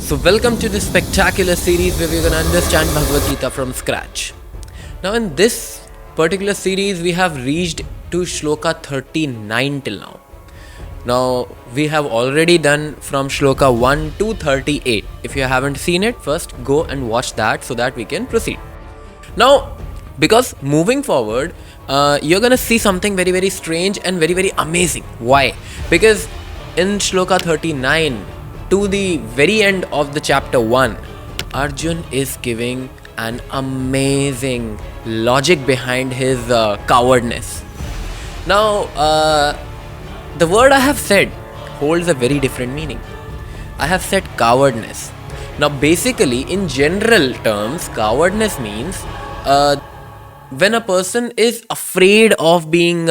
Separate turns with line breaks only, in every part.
So welcome to this spectacular series where we're going to understand Bhagavad Gita from scratch. Now in this particular series we have reached to Shloka 39 till now. Now we have already done from Shloka 1 to 38. If you haven't seen it, first go and watch that so that we can proceed. Now because moving forward, you're going to see something very very strange and very very amazing. Why? Because in Shloka 39 to the very end of the chapter 1, Arjun is giving an amazing logic behind his cowardness. Now, the word I have said holds a very different meaning. I have said cowardness. Now, basically, in general terms, cowardness means when a person is afraid of being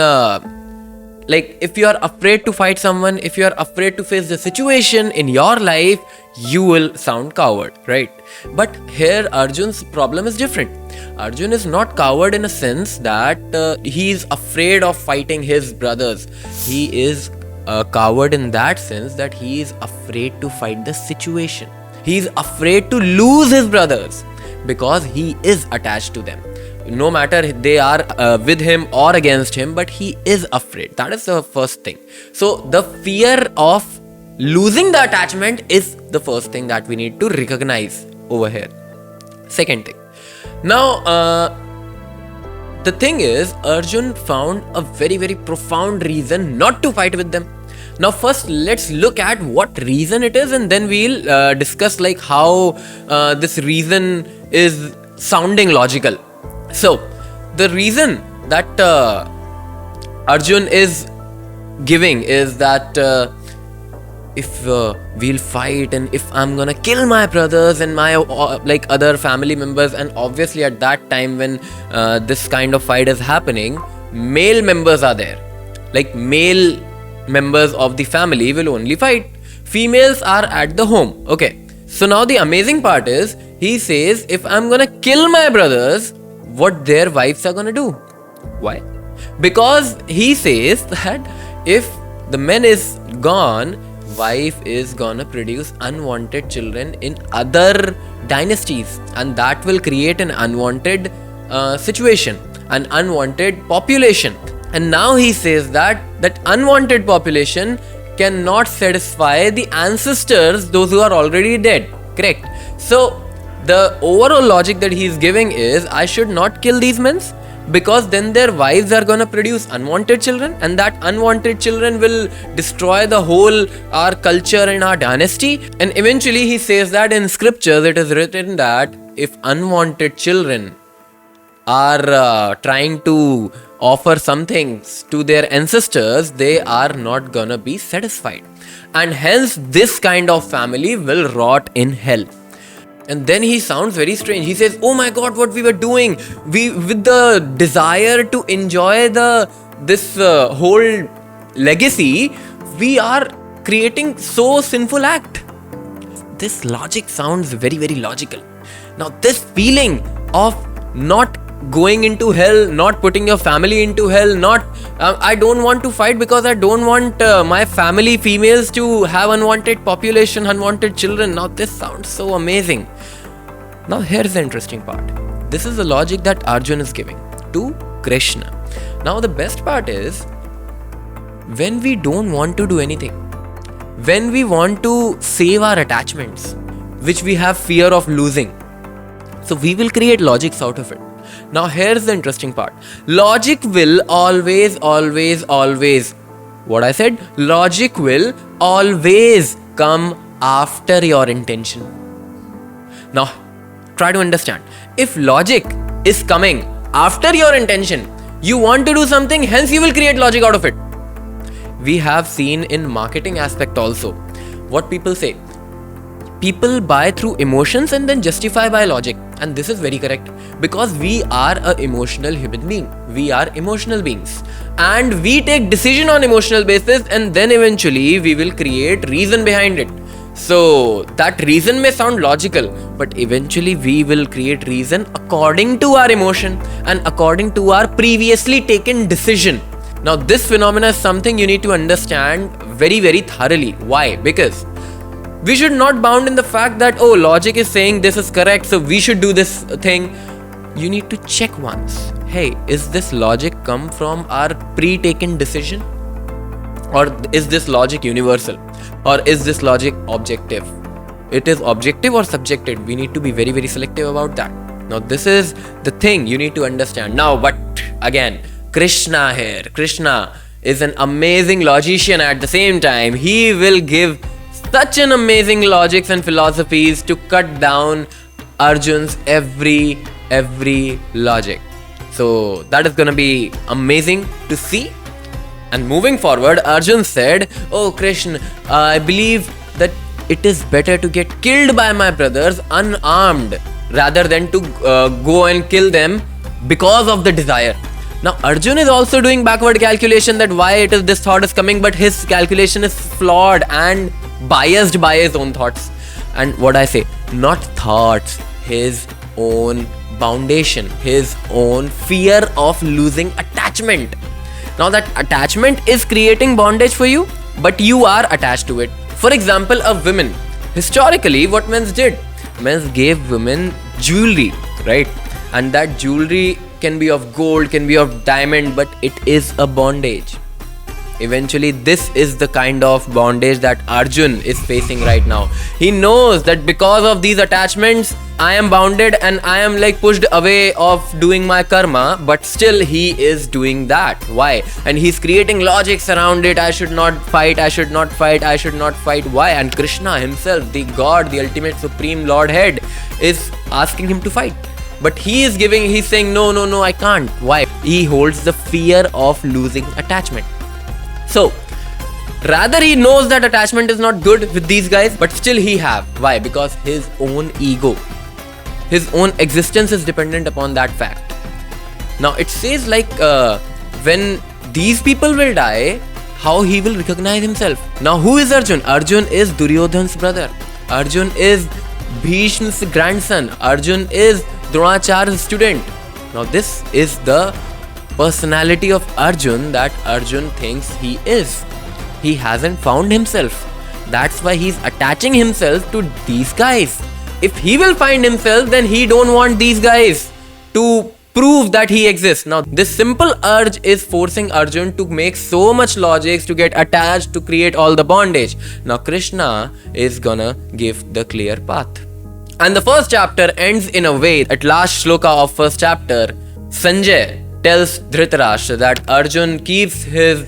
like if you are afraid to fight someone, if you are afraid to face the situation in your life, you will sound coward, right? But here Arjun's problem is different. Arjun is not coward in a sense that he is afraid of fighting his brothers. He is a coward in that sense that he is afraid to fight the situation. He is afraid to lose his brothers because he is attached to them. No matter they are with him or against him, but he is afraid. That is the first thing. So the fear of losing the attachment is the first thing that we need to recognize over here. Second thing. Now, the thing is, Arjun found a very very profound reason not to fight with them. Now first let's look at what reason it is, and then we'll discuss like how this reason is sounding logical. So, the reason that Arjun is giving is that if we'll fight and if I'm gonna kill my brothers and my like other family members, and obviously at that time when this kind of fight is happening, male members are there. Like male members of the family will only fight. Females are at the home. Okay. So now the amazing part is, he says if I'm gonna kill my brothers, what their wives are gonna do. Why? Because he says that if the man is gone, wife is gonna produce unwanted children in other dynasties, and that will create an unwanted situation, an unwanted population. And now he says that unwanted population cannot satisfy the ancestors, those who are already dead. Correct? So the overall logic that he is giving is, I should not kill these men because then their wives are gonna produce unwanted children, and that unwanted children will destroy the whole our culture and our dynasty. And eventually he says that in scriptures it is written that if unwanted children are trying to offer some things to their ancestors, they are not gonna be satisfied, and hence this kind of family will rot in hell. And then he sounds very strange. He says, oh my god, what we were doing, we with the desire to enjoy this whole legacy, we are creating so sinful act. This logic sounds very very logical. Now this feeling of not going into hell, not putting your family into hell, not I don't want to fight because I don't want my family females to have unwanted population, unwanted children. Now this sounds so amazing. Now here's the interesting part. This is the logic that Arjun is giving to Krishna. Now the best part is, when we don't want to do anything, when we want to save our attachments, which we have fear of losing, so we will create logics out of it. Now here's the interesting part. Logic will always, what I said, logic will always come after your intention. Now try to understand. If logic is coming after your intention, you want to do something, hence you will create logic out of it. We have seen in marketing aspect also what people say. People buy through emotions and then justify by logic. And this is very correct, because we are an emotional human being. We are emotional beings. And we take decision on emotional basis, and then eventually we will create reason behind it. So that reason may sound logical, but eventually we will create reason according to our emotion and according to our previously taken decision. Now this phenomena is something you need to understand very very thoroughly. Why? Because We should not bound in the fact that, oh, logic is saying this is correct, so we should do this thing. You need to check once. Hey, is this logic come from our pre-taken decision? Or is this logic universal? Or is this logic objective? It is objective or subjective. We need to be very, very selective about that. Now, this is the thing you need to understand. Now, but again, Krishna here. Krishna is an amazing logician at the same time. He will give such an amazing logics and philosophies to cut down Arjun's every logic. So that is gonna be amazing to see. And moving forward, Arjun said, "Oh Krishna, I believe that it is better to get killed by my brothers unarmed rather than to go and kill them because of the desire." Now Arjun is also doing backward calculation that why it is this thought is coming, but his calculation is flawed and biased by his own thoughts. And what I say, not thoughts, his own foundation, his own fear of losing attachment. Now that attachment is creating bondage for you, but you are attached to it. For example, a woman. Historically, what men did? Men gave women jewelry, right? And that jewelry can be of gold, can be of diamond, but it is a bondage. Eventually, this is the kind of bondage that Arjun is facing right now. He knows that because of these attachments, I am bounded and I am like pushed away of doing my karma, but still he is doing that. Why? And he's creating logics around it. I should not fight, I should not fight, I should not fight. Why? And Krishna himself, the God, the ultimate supreme Lord Head, is asking him to fight. But he's saying, no, I can't. Why? He holds the fear of losing attachment. So, rather he knows that attachment is not good with these guys, but still he have. Why? Because his own ego, his own existence is dependent upon that fact. Now it says like when these people will die, how he will recognize himself. Now who is Arjun? Arjun is Duryodhan's brother. Arjun is Bhishma's grandson. Arjun is Dronacharya's student. Now this is the personality of Arjun that Arjun thinks he is. He hasn't found himself. That's why he's attaching himself to these guys. If he will find himself, then he don't want these guys to prove that he exists. Now this simple urge is forcing Arjun to make so much logics to get attached to create all the bondage. Now Krishna is gonna give the clear path. And the first chapter ends in a way. At last shloka of first chapter, Sanjay tells Dhritarashtra that Arjun keeps his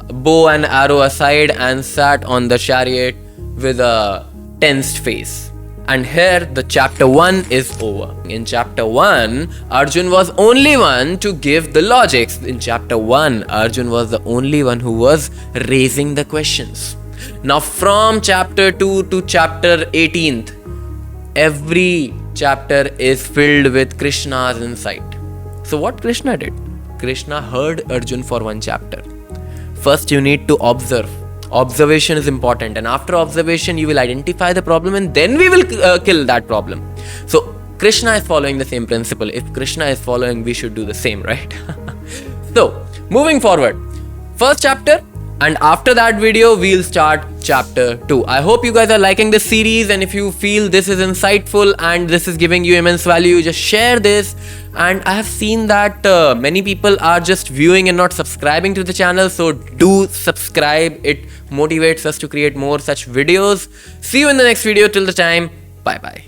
bow and arrow aside and sat on the chariot with a tensed face. And here the chapter 1 is over. In chapter 1, Arjun was only one to give the logics. In chapter 1, Arjun was the only one who was raising the questions. Now from chapter 2 to chapter 18th, every chapter is filled with Krishna's insight. So what Krishna did? Krishna heard Arjun for one chapter. First you need to observe. Observation is important, and after observation you will identify the problem and then we will kill that problem. So Krishna is following the same principle. If Krishna is following, we should do the same, right? So moving forward, first chapter, and after that video we'll start chapter 2. I hope you guys are liking this series, and if you feel this is insightful and this is giving you immense value, just share this. And I have seen that many people are just viewing and not subscribing to the channel, so do subscribe. It motivates us to create more such videos. See you in the next video. Till the time, bye bye.